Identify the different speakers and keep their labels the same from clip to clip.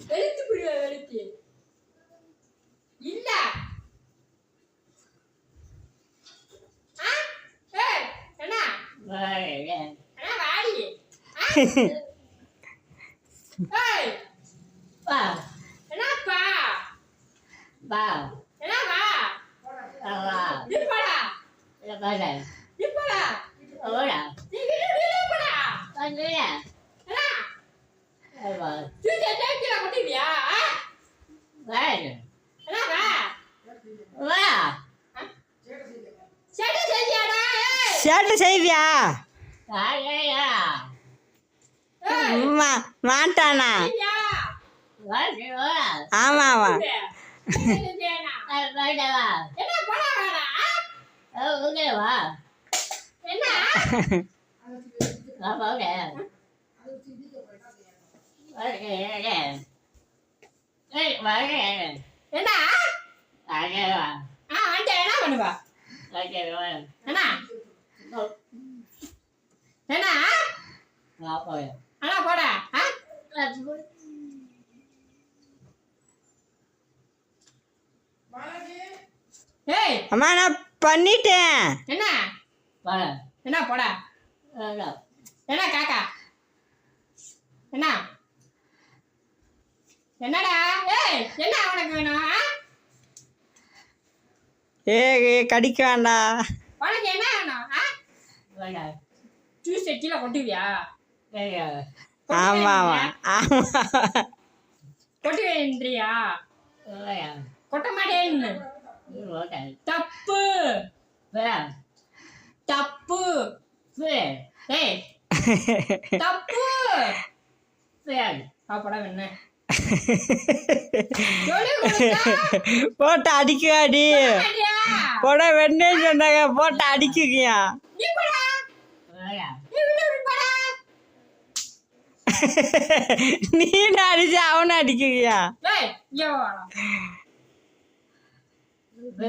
Speaker 1: வெளுத்து புடிவா வெளுத்து இல்ல என்ன வாடி என்னப்பா
Speaker 2: வா
Speaker 1: என்ன வா
Speaker 2: வா
Speaker 1: இப்படா
Speaker 2: போடா
Speaker 1: இப்படா
Speaker 2: போடா
Speaker 1: நீ வீடு போடா
Speaker 2: வந்துடா
Speaker 1: என்ன
Speaker 2: வா
Speaker 1: தூக்கி கீழே கொட்டிவியா
Speaker 2: வா
Speaker 1: என்ன வா
Speaker 2: வா
Speaker 1: சேட்டை செய்யாடா
Speaker 3: சேட்டை செய்வியா
Speaker 2: வாடா
Speaker 3: மாட்டானா
Speaker 1: செய்யா
Speaker 2: வாடா
Speaker 3: ஆமாவா
Speaker 2: வாடா வா
Speaker 1: என்ன போடா வாடா
Speaker 2: ஓகே வா
Speaker 1: என்ன
Speaker 2: வா போடா வாடா ஏய் வாடா
Speaker 1: என்ன
Speaker 2: வாடா வா
Speaker 1: வந்து என்ன பண்ணுவா
Speaker 2: வாடா வா
Speaker 1: என்ன என்ன
Speaker 2: வா போடா
Speaker 1: அண்ணா போடா ஏய்
Speaker 3: அம்மா நான் பண்ணிட்டேன்.
Speaker 1: என்ன
Speaker 2: போடா
Speaker 1: என்ன போடா
Speaker 2: வாடா
Speaker 1: என்ன காக்கா என்ன என்னடா ஏய் என்ன உனக்கு வேணும்
Speaker 3: கடிக்க வேண்டாம்.
Speaker 1: உனக்கு என்ன வேணும்
Speaker 2: வாடா
Speaker 1: ஜூஸ் கீழே கொட்டுவியா
Speaker 2: வாடா
Speaker 3: ஆமாவா ஆமா
Speaker 1: கொட்டுவேன்றியா
Speaker 2: வாடா
Speaker 1: கொட்ட மாட்டேன்னு
Speaker 2: வாடா
Speaker 1: தப்பு
Speaker 2: வாடா
Speaker 1: தப்பு
Speaker 2: வாடா
Speaker 1: ஏய் தப்பு
Speaker 2: வாடா
Speaker 1: சாப்பிட என்ன சொல்லி கொடுத்தா
Speaker 3: போட்டு அடிக்காடி
Speaker 1: மாட்டியா?
Speaker 3: போட வெண்ணேன்னு சொன்னாங்க போட்டு அடிக்குக்கியா
Speaker 1: நீ போடா
Speaker 2: வாடா
Speaker 1: நீ விடு போடா
Speaker 3: நீ அடிச்சு அவனை அடிக்குக்கியா
Speaker 1: ஏய் இங்க வாடா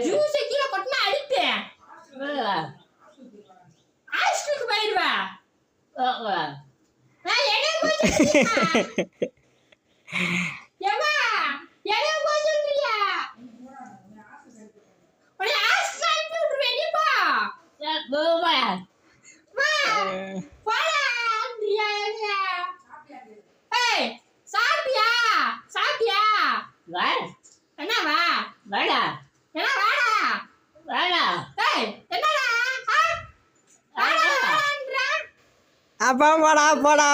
Speaker 1: ஜூஸ் கீழே கொட்டினா அடிப்பேன்
Speaker 2: வாடா
Speaker 1: ஹாஸ்டலுக்கு போயிடுவா
Speaker 2: வாடா
Speaker 1: நான் என்ன போய் ஏமா என்ன போய் சொல்றியா உன்னை ஹாஸ்டல் அனுப்பி விட்டுருவேன் நீ போ
Speaker 2: வாடா
Speaker 1: வா போடா பிரியா ஏய் சாப்பிட்டியா சாப்பிட்டியா
Speaker 2: வாடா
Speaker 1: என்ன வா
Speaker 2: வாடா
Speaker 1: என்ன வாடா
Speaker 2: வாடா
Speaker 1: ஏய் என்னடா வாடா வாடான்றா
Speaker 3: அப்பா போடா போடா